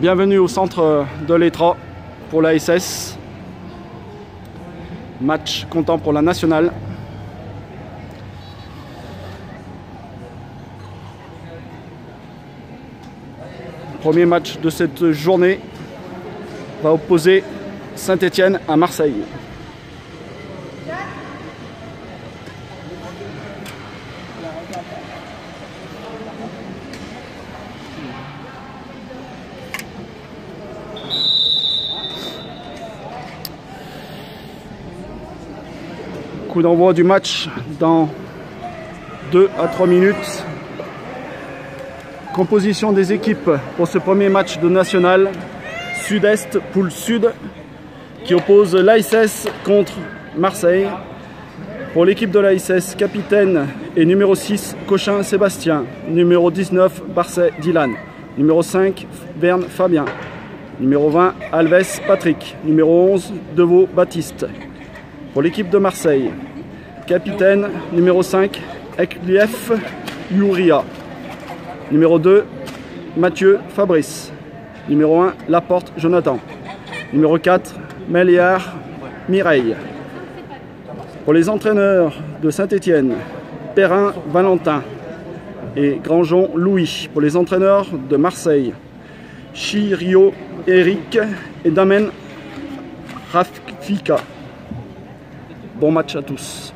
Bienvenue au centre de l'Étra pour l'ASS. Match comptant pour la nationale. Premier match de cette journée va opposer Saint-Étienne à Marseille. Coup d'envoi du match dans 2 à 3 minutes. Composition des équipes pour ce premier match de national. Sud-Est, poule Sud, qui oppose l'ASS contre Marseille. Pour l'équipe de l'ASS, capitaine et numéro 6, Cochin Sébastien. Numéro 19, Barcet Dylan. Numéro 5, Verne Fabien. Numéro 20, Alves Patrick. Numéro 11, Deveau Baptiste. Pour l'équipe de Marseille, capitaine, numéro 5, Eklief Youria. Numéro 2, Mathieu Fabrice. Numéro 1, Laporte Jonathan. Numéro 4, Méliard Mireille. Pour les entraîneurs de Saint-Étienne, Perrin Valentin et Grandjean Louis. Pour les entraîneurs de Marseille, Chirio Eric et Damen Rafika. Bon match à tous.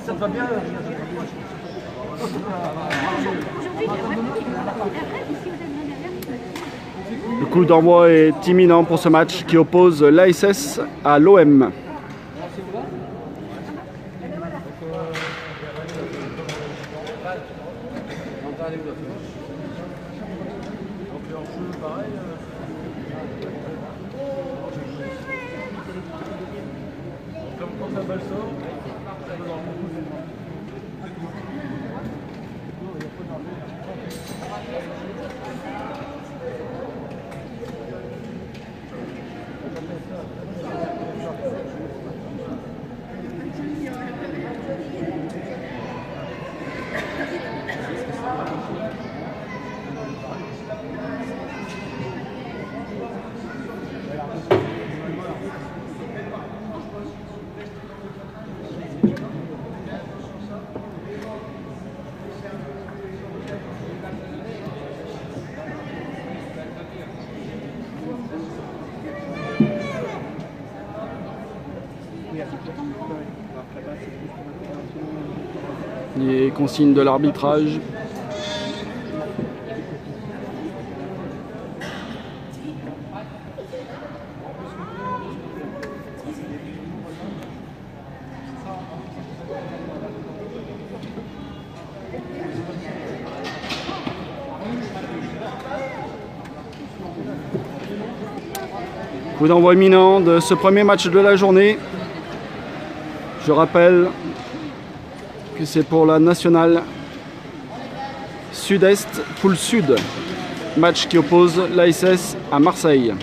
Ça va bien. Le coup d'envoi est imminent pour ce match qui oppose l'ASS à l'OM. Les consignes de l'arbitrage. Coup d'envoi imminent de ce premier match de la journée. Je rappelle que c'est pour la nationale Sud-Est, poule Sud. Match qui oppose l'ASS à Marseille.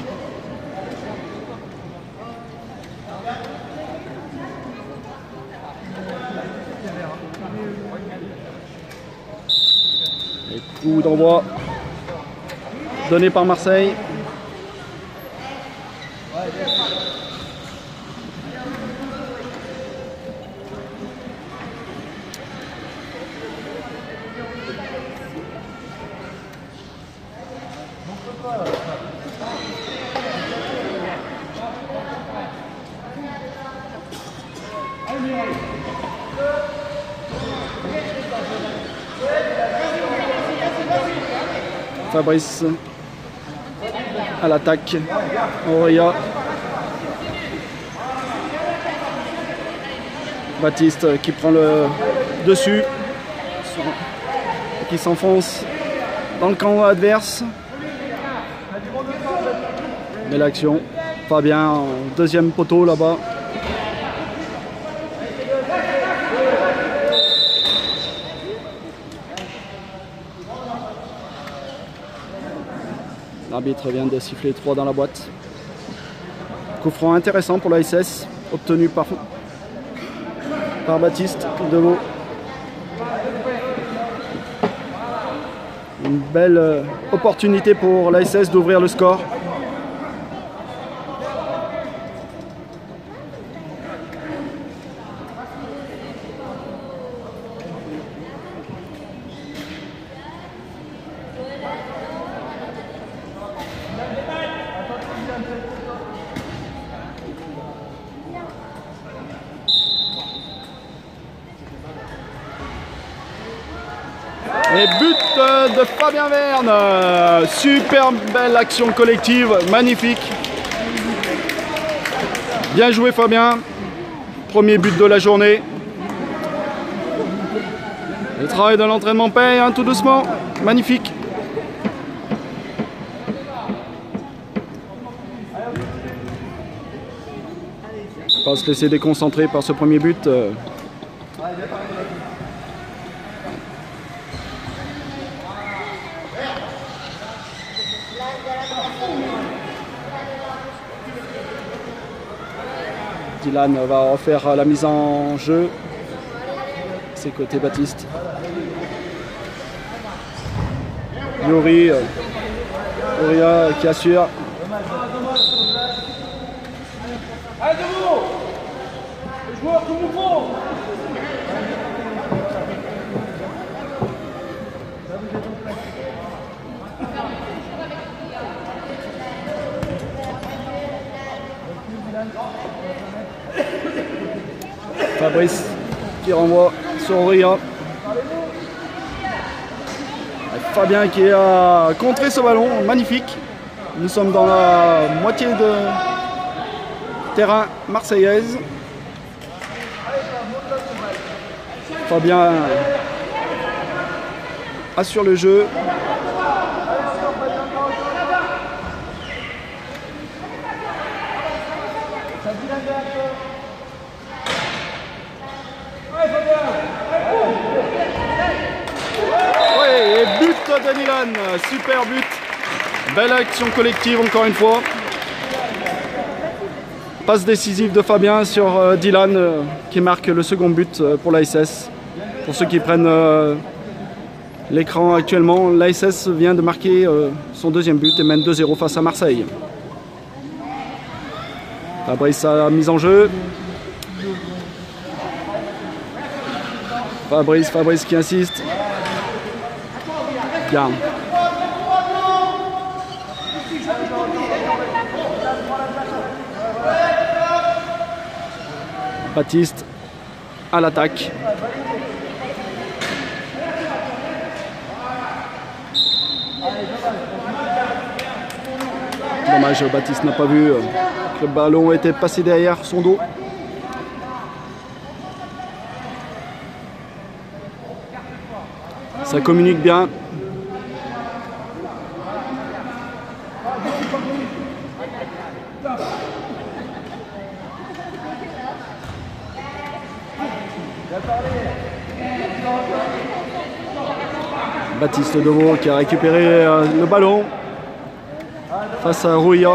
Et coup d'envoi donné par Marseille. Fabrice à l'attaque. Auria. Baptiste qui prend le dessus, qui s'enfonce dans le camp adverse. Belle action. Fabien en deuxième poteau là-bas. L'arbitre vient de siffler 3 dans la boîte. Coup franc intéressant pour la SS, obtenu par Baptiste Deveau. Une belle opportunité pour la SS d'ouvrir le score. Et but de Fabien Verne. Super belle action collective, magnifique. Bien joué Fabien. Premier but de la journée. Le travail de l'entraînement paye, hein, tout doucement. Magnifique. Pas se laisser déconcentrer par ce premier but. Dylan va refaire la mise en jeu. C'est côté Baptiste. Yuri, Auria qui assure. Allez debout. Les joueurs tout mouvement. Fabrice qui renvoie sur Auria. Fabien qui a contré ce ballon, magnifique. Nous sommes dans la moitié de terrain marseillaise. Fabien assure le jeu. Ouais, et but de Dylan, super but. Belle action collective encore une fois. Passe décisive de Fabien sur Dylan qui marque le second but pour l'ASS. Pour ceux qui prennent l'écran actuellement, l'ASS vient de marquer son deuxième but et mène 2-0 face à Marseille. Fabrice a mise en jeu. Fabrice qui insiste. Bien. Baptiste à l'attaque. Dommage, Baptiste n'a pas vu que le ballon était passé derrière son dos. Ça communique bien. Baptiste Deveau qui a récupéré le ballon face à Rouilla.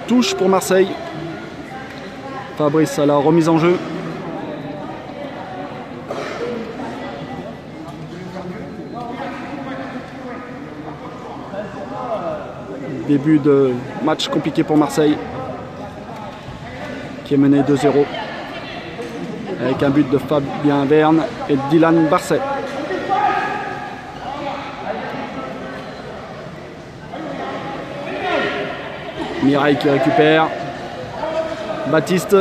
Touche pour Marseille. Fabrice à la remise en jeu. Début de match compliqué pour Marseille qui est mené 2-0 avec un but de Fabien Verne et Dylan Barset. Mireille qui récupère. Baptiste.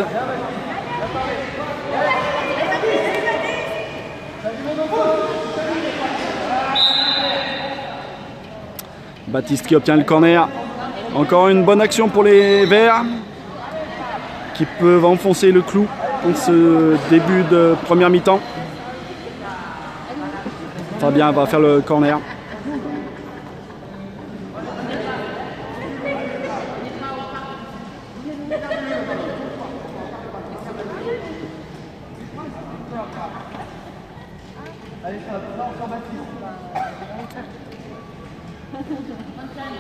Baptiste qui obtient le corner. Encore une bonne action pour les Verts qui peuvent enfoncer le clou dans ce début de première mi-temps. Fabien va faire le corner.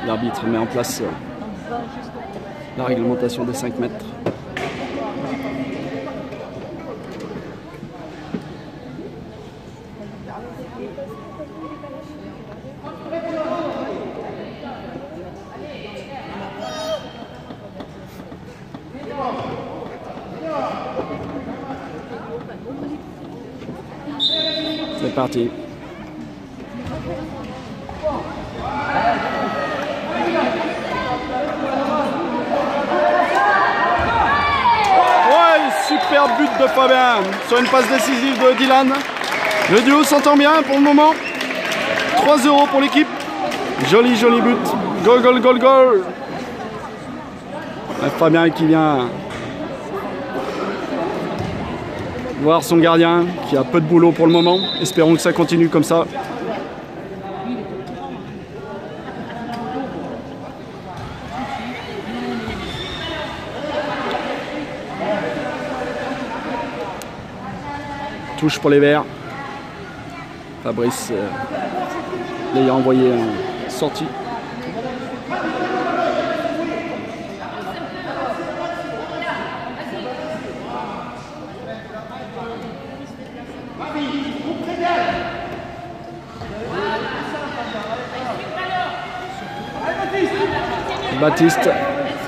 L'arbitre met en place la réglementation des 5 mètres. C'est parti. Super but de Fabien sur une passe décisive de Dylan. Le duo s'entend bien pour le moment. 3-0 pour l'équipe. Joli but. Goal. Fabien qui vient voir son gardien qui a peu de boulot pour le moment. Espérons que ça continue comme ça. Touche pour les Verts. Fabrice l'ayant envoyé en sortie. Baptiste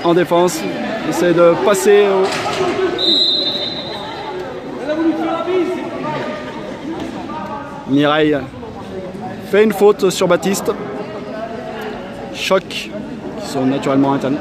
en défense essaie de passer au... Mireille fait une faute sur Baptiste. Choc qui sont naturellement interdits.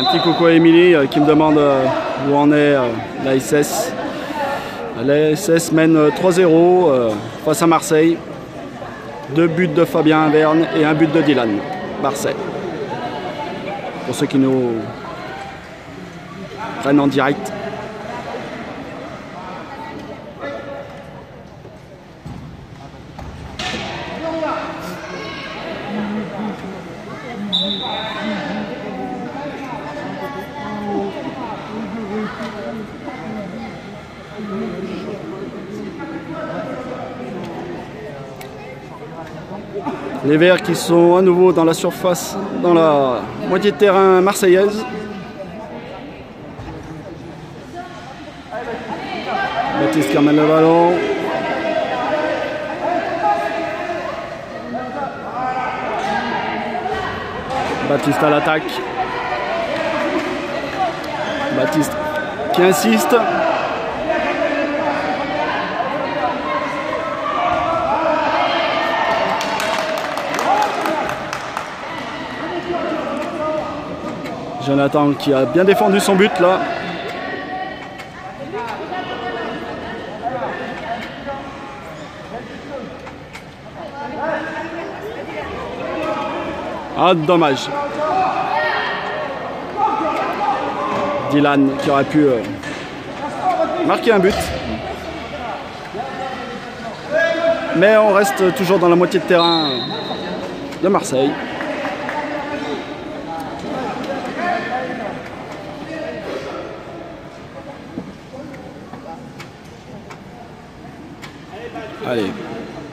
Un petit coucou à Émilie qui me demande où en est l'ASS. L'ASS mène 3-0 face à Marseille. 2 buts de Fabien Verne et 1 but de Dylan. Marseille. Pour ceux qui nous prennent en direct. Les Verts qui sont à nouveau dans la surface, dans la moitié de terrain marseillaise. Baptiste qui ramène le ballon. Baptiste à l'attaque. Baptiste qui insiste. Jonathan qui a bien défendu son but là. Ah, dommage. Dylan qui aurait pu marquer un but. Mais on reste toujours dans la moitié de terrain de Marseille. Allez,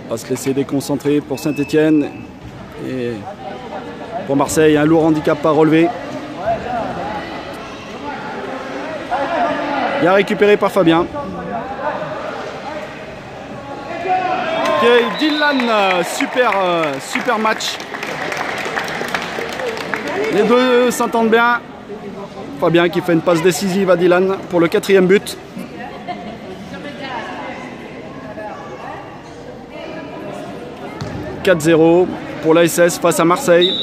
on va se laisser déconcentrer pour Saint-Etienne et pour Marseille, un lourd handicap à relever. Bien récupéré par Fabien. Okay, Dylan, super match. Les deux s'entendent bien. Fabien qui fait une passe décisive à Dylan pour le 4e but. 4-0 pour l'ASS face à Marseille.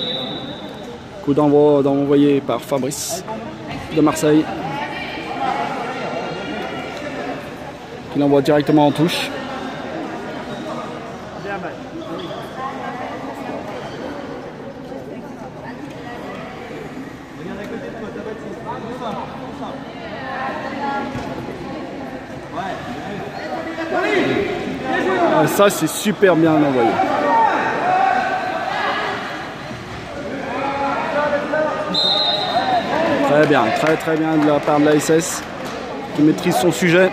Coup d'envoi envoyé par Fabrice de Marseille. Qui l'envoie directement en touche. Ça, c'est super bien envoyé. Très bien, très bien de la part de l'ASS qui maîtrise son sujet.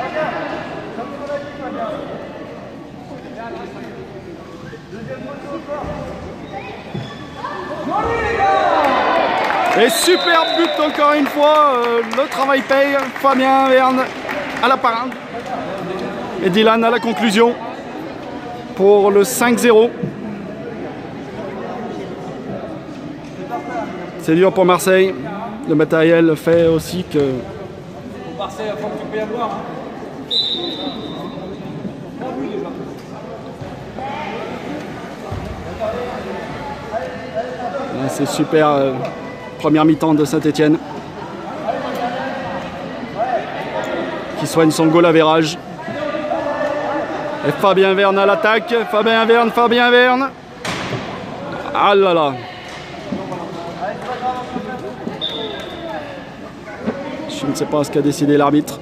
Et super but encore une fois, le travail paye. Fabien Verne à la parade. Et Dylan à la conclusion pour le 5-0. C'est dur pour Marseille. Le matériel fait aussi que... Marseille, il faut que tu payes à boire. C'est super. Première mi-temps de Saint-Etienne. Qui soigne son goal average. Et Fabien Verne à l'attaque. Fabien Verne. Ah là là. Je ne sais pas ce qu'a décidé l'arbitre.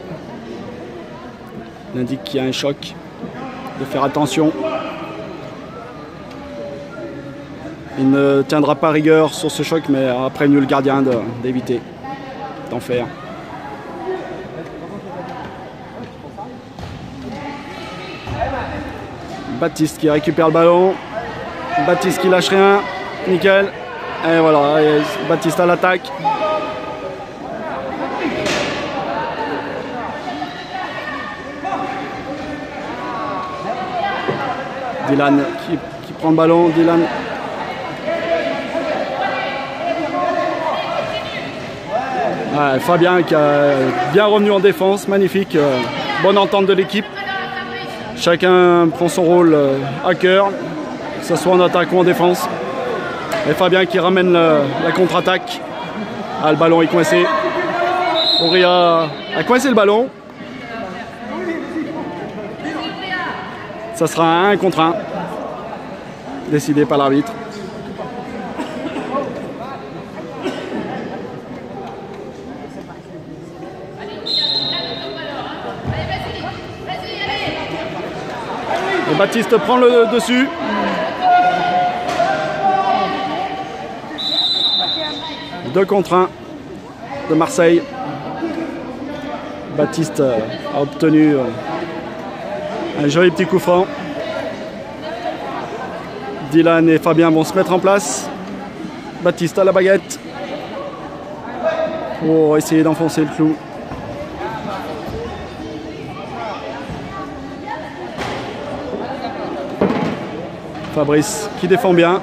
Il indique qu'il y a un choc. De faire attention. Il ne tiendra pas rigueur sur ce choc, mais a prévenu le gardien d'éviter d'en faire. Baptiste qui récupère le ballon. Baptiste qui lâche rien. Nickel. Et voilà, et Baptiste à l'attaque. Dylan qui prend le ballon. Dylan. Ouais, Fabien qui a bien revenu en défense. Magnifique. Bonne entente de l'équipe. Chacun prend son rôle à cœur, que ce soit en attaque ou en défense. Et Fabien qui ramène la contre-attaque. Ah, le ballon est coincé. Auria a coincé le ballon. Ça sera un 1 contre 1. Décidé par l'arbitre. Et Baptiste prend le dessus. Deux contre 1 de Marseille. Baptiste a obtenu un joli petit coup franc. Dylan et Fabien vont se mettre en place. Baptiste à la baguette pour essayer d'enfoncer le clou. Fabrice qui défend bien.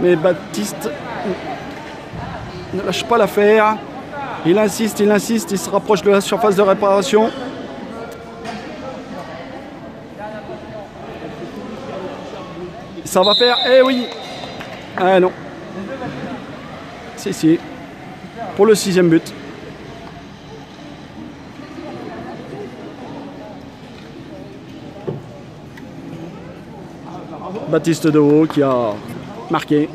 Mais Baptiste ne lâche pas l'affaire. Il insiste, il se rapproche de la surface de réparation. Ça va faire, eh oui. Ah non. Si. Pour le 6e but. Baptiste Deveau qui a marqué.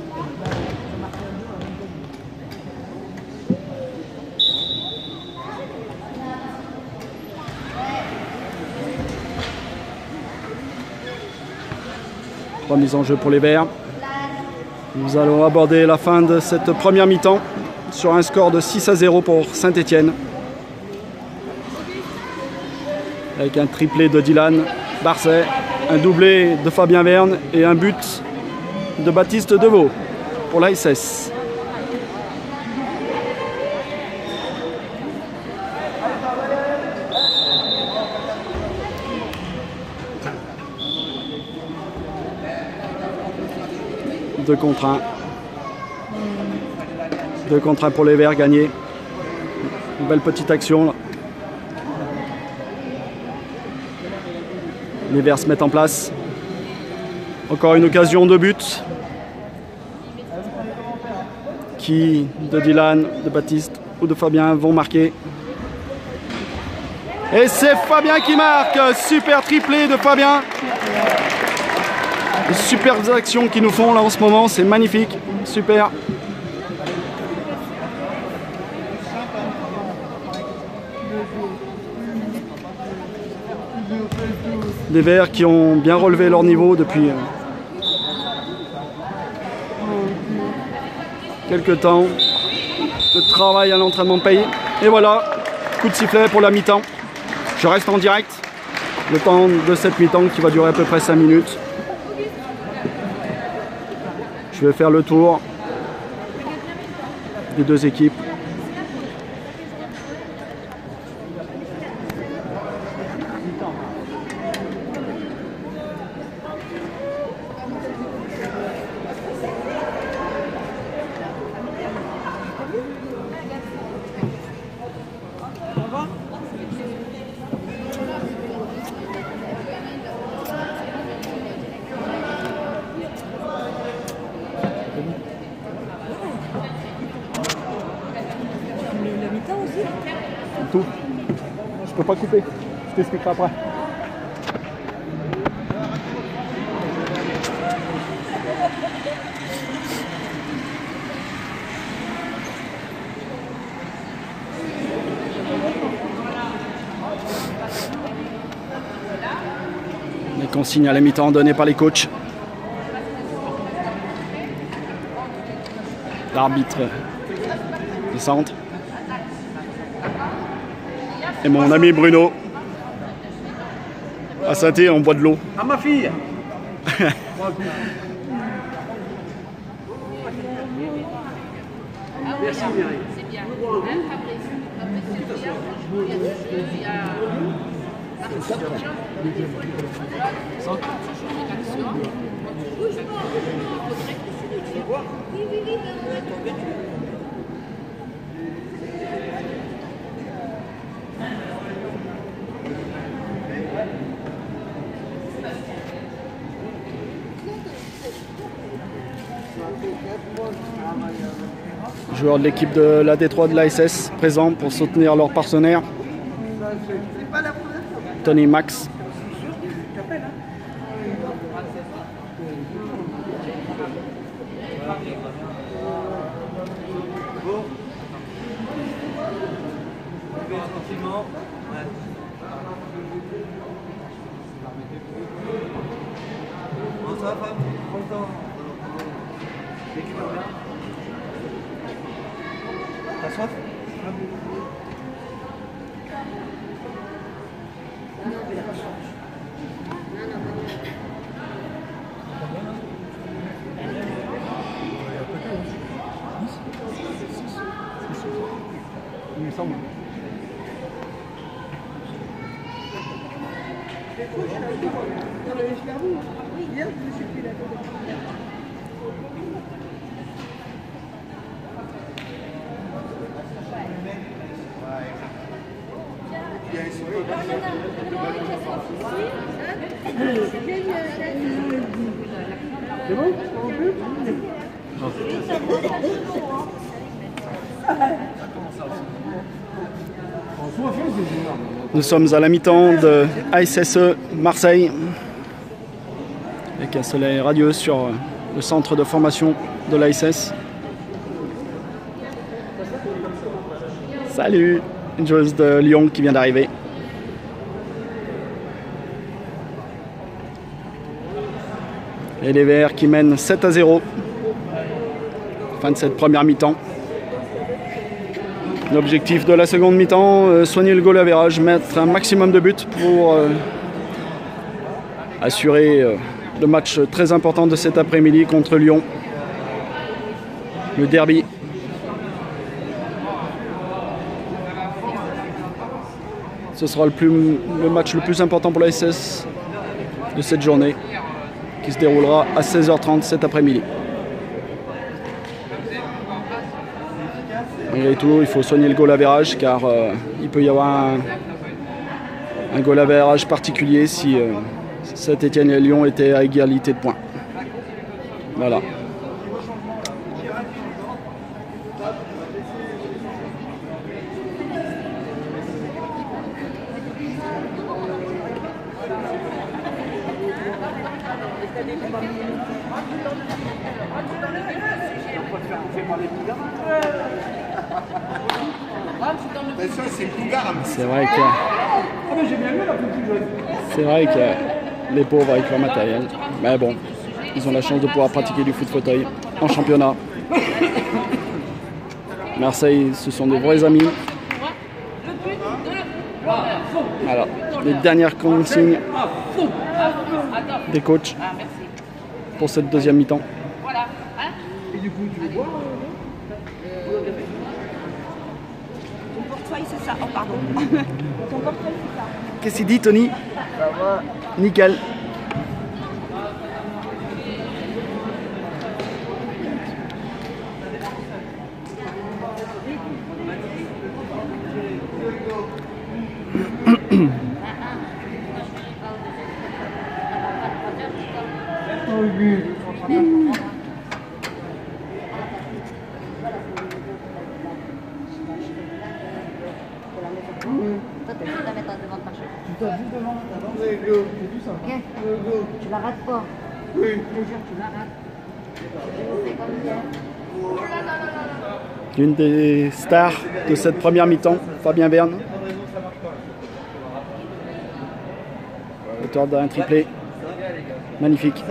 Remise en jeu pour les Verts. Nous allons aborder la fin de cette première mi-temps sur un score de 6-0 pour Saint-Etienne. Avec un triplé de Dylan Barset, un doublé de Fabien Verne et un but de Baptiste Deveau pour l'ASS. Deux contre 1. 2 contre 1 pour les Verts, gagné. Une belle petite action là. Les Verts se mettent en place. Encore une occasion de but. Qui de Dylan, de Baptiste ou de Fabien vont marquer. Et c'est Fabien qui marque. Super triplé de Fabien. Les superbes actions qu'ils nous font là en ce moment, c'est magnifique. Super. Des Verts qui ont bien relevé leur niveau depuis quelques temps. Le travail à l'entraînement paye. Et voilà, coup de sifflet pour la mi-temps. Je reste en direct. Le temps de cette mi-temps qui va durer à peu près 5 minutes. Je vais faire le tour des deux équipes. Tout. Je peux pas couper. Je t'expliquerai après. Les consignes à la mi-temps données par les coachs. L'arbitre du centre. Et mon ami Bruno. À Saint-Thé, on boit de l'eau. À ma fille. Merci Mireille. C'est bien. Joueurs de l'équipe de la D3 de l'ASS présents pour soutenir leurs partenaires. Tony Max. T'as soif? Il me semble. C'est bon? Nous sommes à la mi-temps de ASSE Marseille, avec un soleil radieux sur le centre de formation de l'ASS. Salut, une joueuse de Lyon qui vient d'arriver. Et les Verts qui mènent 7-0. Fin de cette première mi-temps. L'objectif de la seconde mi-temps, soigner le goal average, mettre un maximum de buts pour assurer le match très important de cet après-midi contre Lyon. Le derby. Ce sera le match le plus important pour la SS de cette journée, qui se déroulera à 16h30 cet après-midi. Malgré tout, il faut soigner le goal average car il peut y avoir un goal average particulier si Saint-Étienne et Lyon étaient à égalité de points. Voilà. C'est vrai que les pauvres avec leur matériel, mais bon, ils ont la chance de pouvoir pratiquer du foot fauteuil en championnat. Marseille, ce sont de vrais amis. Voilà, les dernières consignes des coachs pour cette deuxième mi-temps. Ton portefeuille, c'est ça. Oh, pardon. Ton portefeuille, c'est ça. Qu'est-ce qu'il dit, Tony? Nickel. Toi, t'as juste à mettre devant de marcher. Tu dois juste devant d'abord. C'est tout ça. Ok. Tu la rates pas. Oui. Je te jure, tu la rates. C'est comme hier. L'une des stars de cette première mi-temps, Fabien Verne. Auteur d'un triplé. Magnifique.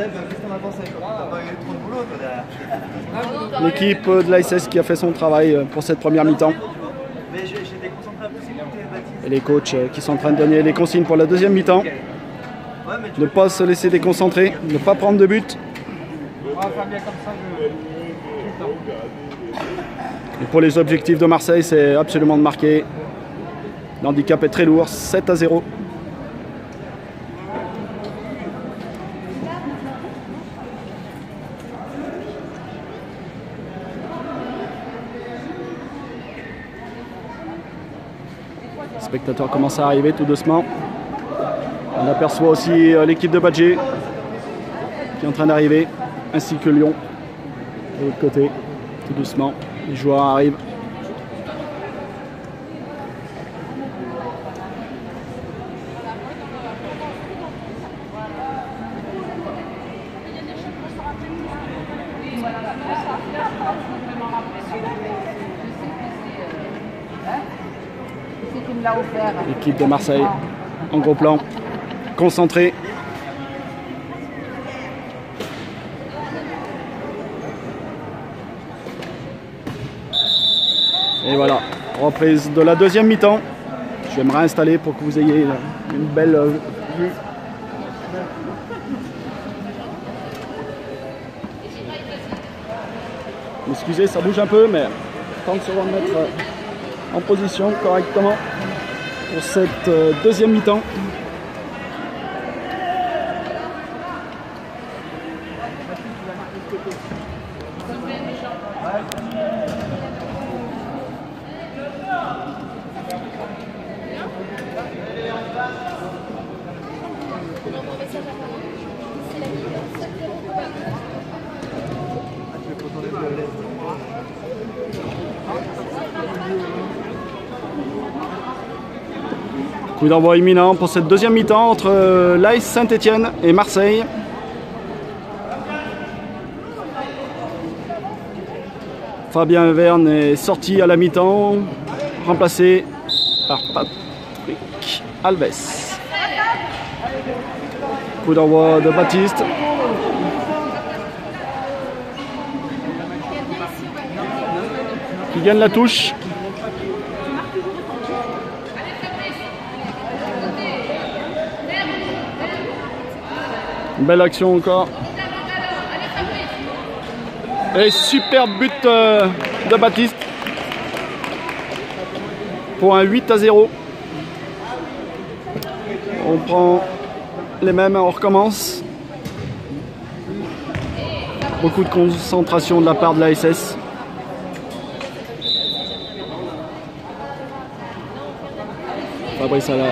L'équipe de l'ASS qui a fait son travail pour cette première mi-temps. Et les coachs qui sont en train de donner les consignes pour la deuxième mi-temps. Ne pas se laisser déconcentrer, ne pas prendre de but. Et pour les objectifs de Marseille, c'est absolument de marquer. L'handicap est très lourd, 7-0. Les spectateurs commencent à arriver tout doucement. On aperçoit aussi l'équipe de Badger qui est en train d'arriver, ainsi que Lyon de l'autre côté, tout doucement. Les joueurs arrivent. L'équipe de Marseille en gros plan, concentrée. Et voilà, reprise de la deuxième mi-temps. Je vais me réinstaller pour que vous ayez une belle vue. Excusez, ça bouge un peu, mais tant de se remettre en position correctement pour cette deuxième mi-temps. Coup d'envoi imminent pour cette deuxième mi-temps entre l'AS Saint-Etienne et Marseille. Fabien Verne est sorti à la mi-temps, remplacé par Patrick Alves. Coup d'envoi de Baptiste. Qui gagne la touche. Belle action encore. Et superbe but de Baptiste. Pour un 8-0. On prend les mêmes, on recommence. Beaucoup de concentration de la part de l'ASS. Fabrice Alla.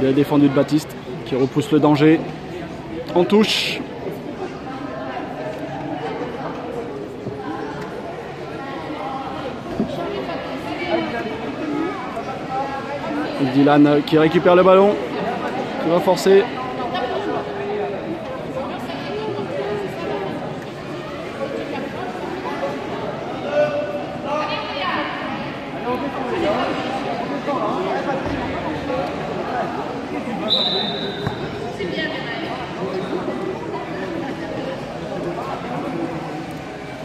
Il a défendu de Baptiste qui repousse le danger. En touche. Dylan qui récupère le ballon, qui va forcer.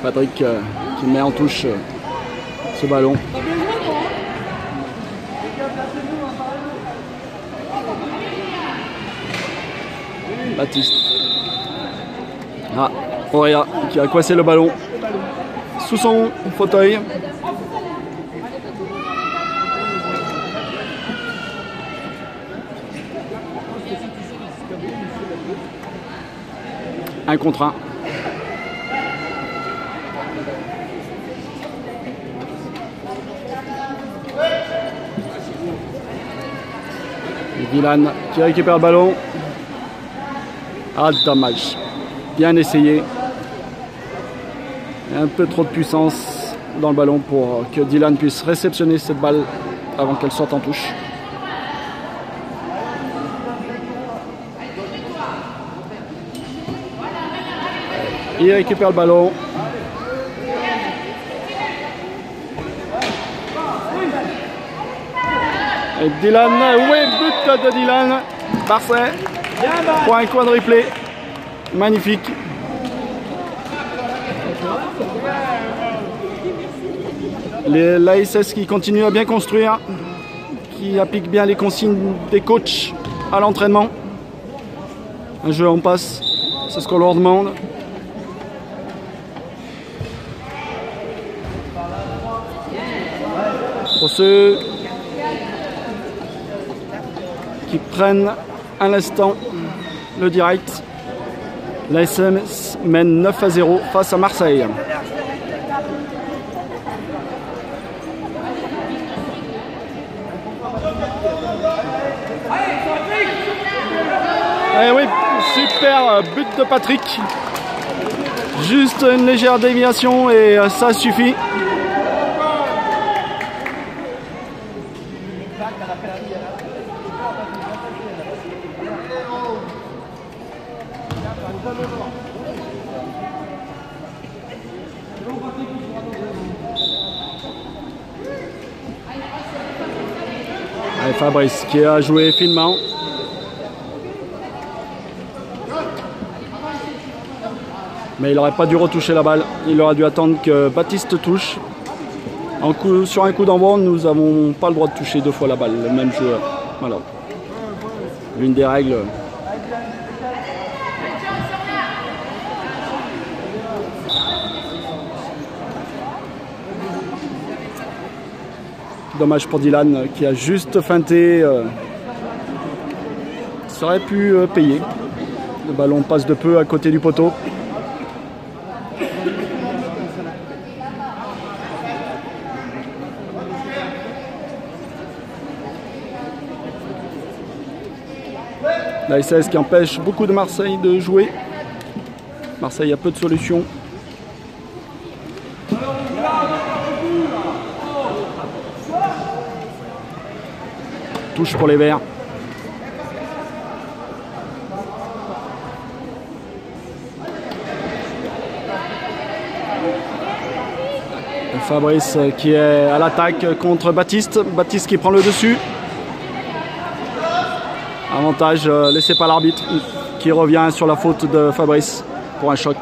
Patrick qui met en touche ce ballon. Baptiste. Ah, Auréa qui a coincé le ballon sous son fauteuil. Un contre un. Dylan qui récupère le ballon. Ah, dommage. Bien essayé. Un peu trop de puissance dans le ballon pour que Dylan puisse réceptionner cette balle avant qu'elle sorte en touche. Il récupère le ballon. Et Dylan, oui, but de Dylan. Parfait. Pour un quadruplé. Magnifique. L'ASS qui continue à bien construire, qui applique bien les consignes des coachs à l'entraînement. Un jeu en passe, c'est ce qu'on leur demande. Pour ceux qui prennent à l'instant le direct, l'ASS mène 9-0 face à Marseille. Et oui, super but de Patrick. Juste une légère déviation et ça suffit. Allez, Fabrice qui a joué finement. Mais il n'aurait pas dû retoucher la balle. Il aurait dû attendre que Baptiste touche. Sur un coup d'envoi, nous n'avons pas le droit de toucher deux fois la balle, le même joueur. Voilà. L'une des règles. Dommage pour Dylan qui a juste feinté. Ça aurait pu payer. Le ballon passe de peu à côté du poteau. L'ASS qui empêche beaucoup de Marseille de jouer. Marseille a peu de solutions. Touche pour les Verts. Fabrice qui est à l'attaque contre Baptiste. Baptiste qui prend le dessus. Avantage laissé par l'arbitre qui revient sur la faute de Fabrice pour un choc.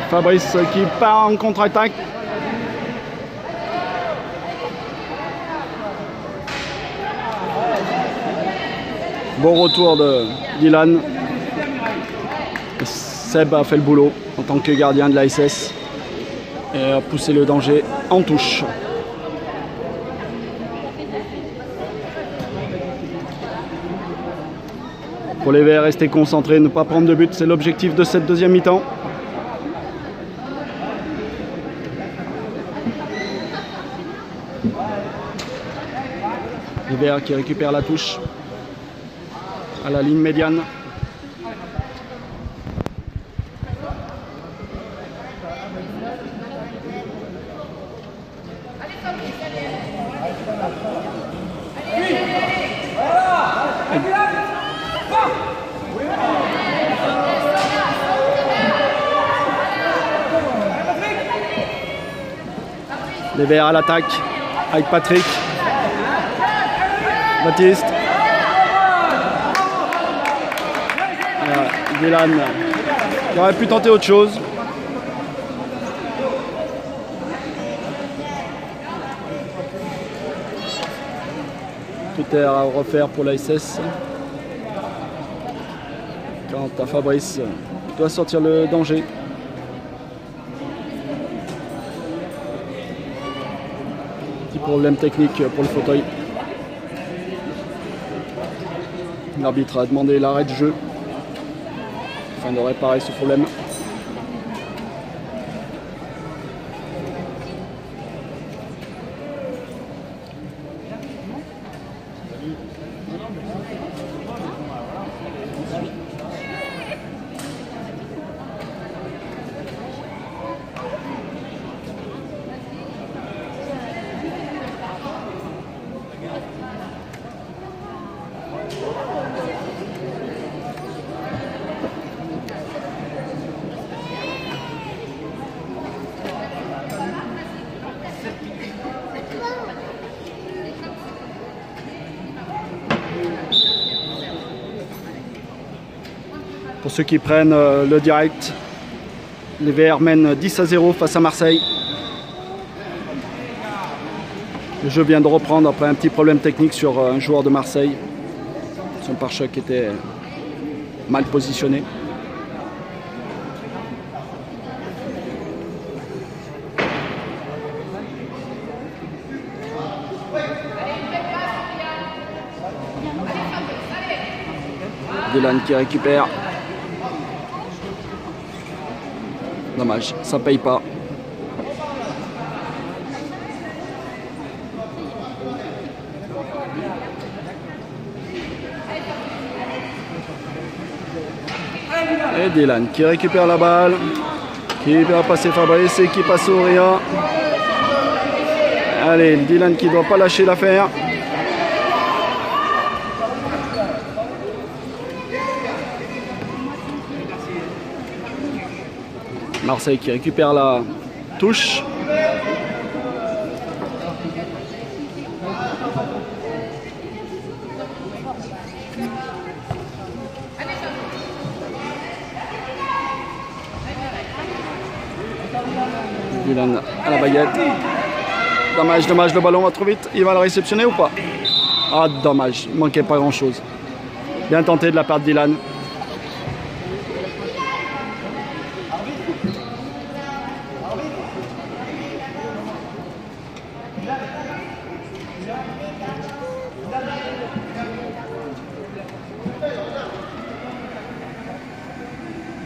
Fabrice qui part en contre-attaque. Bon retour de Dylan. Seb a fait le boulot en tant que gardien de l'ASS et a poussé le danger en touche. Pour les Verts, rester concentrés, ne pas prendre de but, c'est l'objectif de cette deuxième mi-temps. Les Verts qui récupèrent la touche à la ligne médiane. Les Verts à l'attaque avec Patrick. Baptiste. Voilà, Dylan qui aurait pu tenter autre chose. Tout est à refaire pour l'ASS. Quant à Fabrice, doit sortir le danger. Petit problème technique pour le fauteuil. L'arbitre a demandé l'arrêt de jeu afin de réparer ce problème. Pour ceux qui prennent le direct, les Verts mènent 10-0 face à Marseille. Le jeu vient de reprendre après un petit problème technique sur un joueur de Marseille. Son pare-choc était mal positionné. Dylan qui récupère. Dommage, ça paye pas. Et Dylan qui récupère la balle, qui va passer Fabrice et qui passe au Ria. Allez, Dylan qui ne doit pas lâcher l'affaire. Marseille qui récupère la touche. Dylan à la baguette. Dommage, dommage, le ballon va trop vite. Il va le réceptionner ou pas? Ah, dommage, il manquait pas grand chose. Bien tenté de la part de Dylan.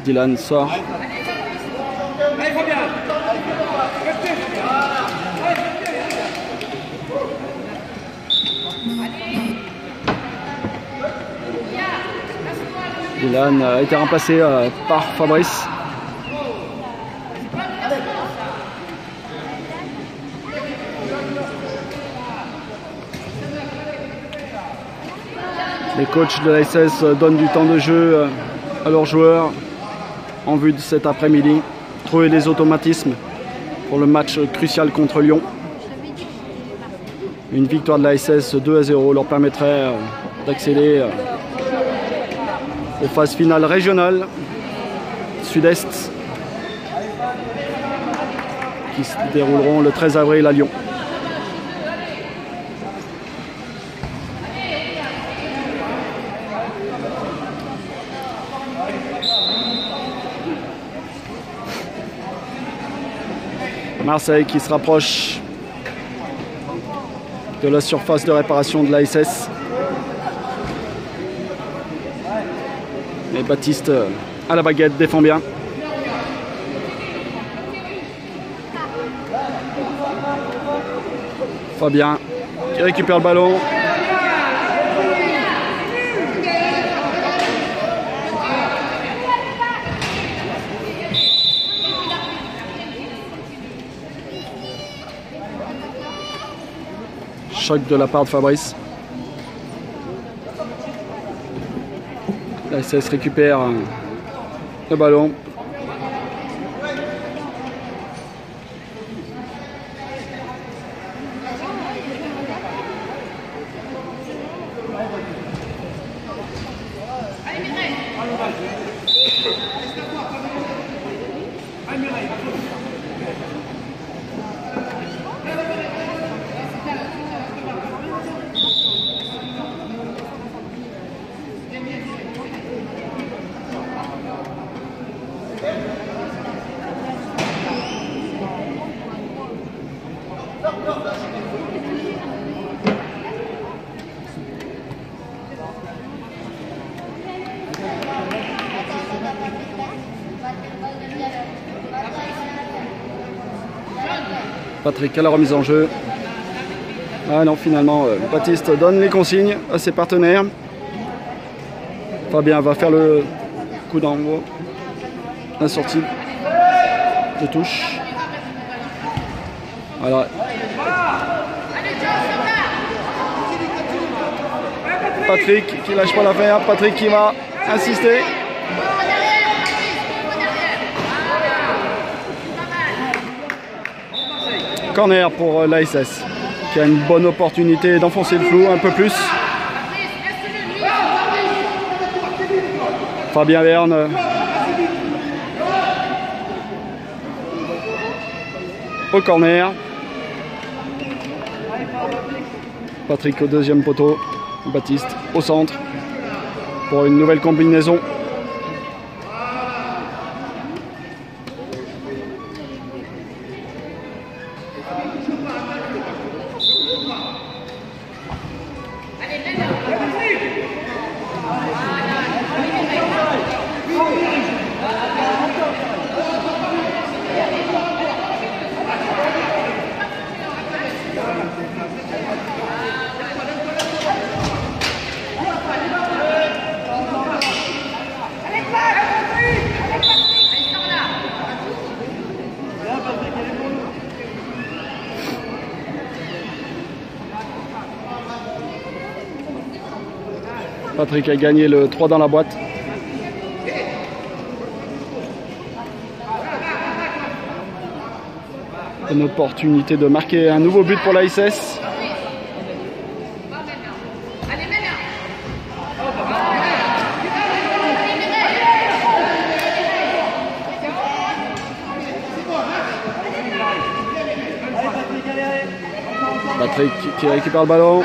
Dylan sort. Dylan a été remplacé par Fabrice. Les coachs de l'ASS donnent du temps de jeu à leurs joueurs en vue de cet après-midi. Trouver des automatismes pour le match crucial contre Lyon. Une victoire de l'ASS 2-0 leur permettrait d'accéder aux phases finales régionales sud-est qui se dérouleront le 13 avril à Lyon. Marseille qui se rapproche de la surface de réparation de l'ASS. Et Baptiste à la baguette défend bien. Fabien qui récupère le ballon. Choc de la part de Fabrice. L'ASS récupère le ballon. Patrick à la remise en jeu. Ah non, finalement, Baptiste donne les consignes à ses partenaires. Fabien va faire le coup d'envoi. La sortie de touche. Voilà. Patrick qui lâche pas l'affaire. Patrick qui va insister. Corner pour l'ASS qui a une bonne opportunité d'enfoncer le flou un peu plus. Fabien Verne. Au corner. Patrick au deuxième poteau. Baptiste au centre pour une nouvelle combinaison. Patrick a gagné le 3 dans la boîte. Une opportunité de marquer un nouveau but pour l'ASS. Patrick qui récupère le ballon.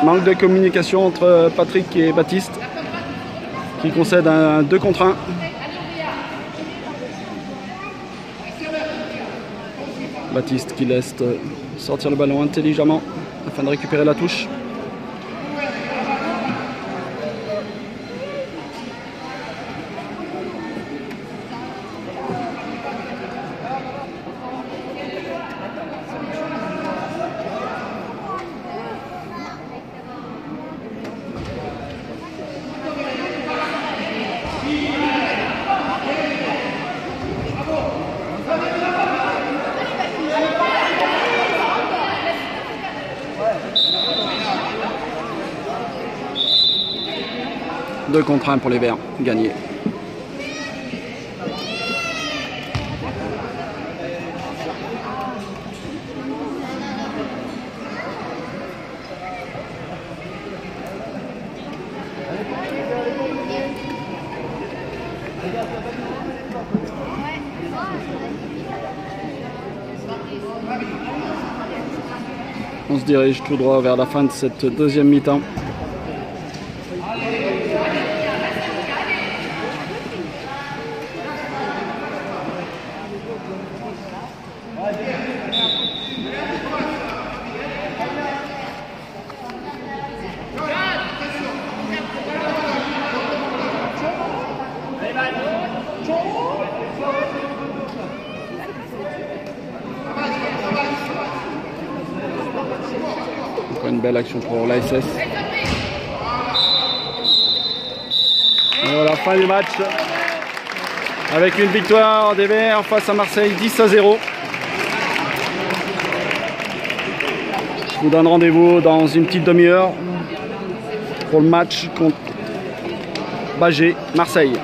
Manque de communication entre Patrick et Baptiste qui concède un 2 contre 1. Baptiste qui laisse sortir le ballon intelligemment afin de récupérer la touche. Deux contre 1 pour les Verts, gagné. On se dirige tout droit vers la fin de cette deuxième mi-temps. Encore une belle action pour l'ASS. Et voilà, fin du match. Avec une victoire des Verts face à Marseille, 10-0. Je vous donne rendez-vous dans une petite demi-heure pour le match contre Bagé, Marseille.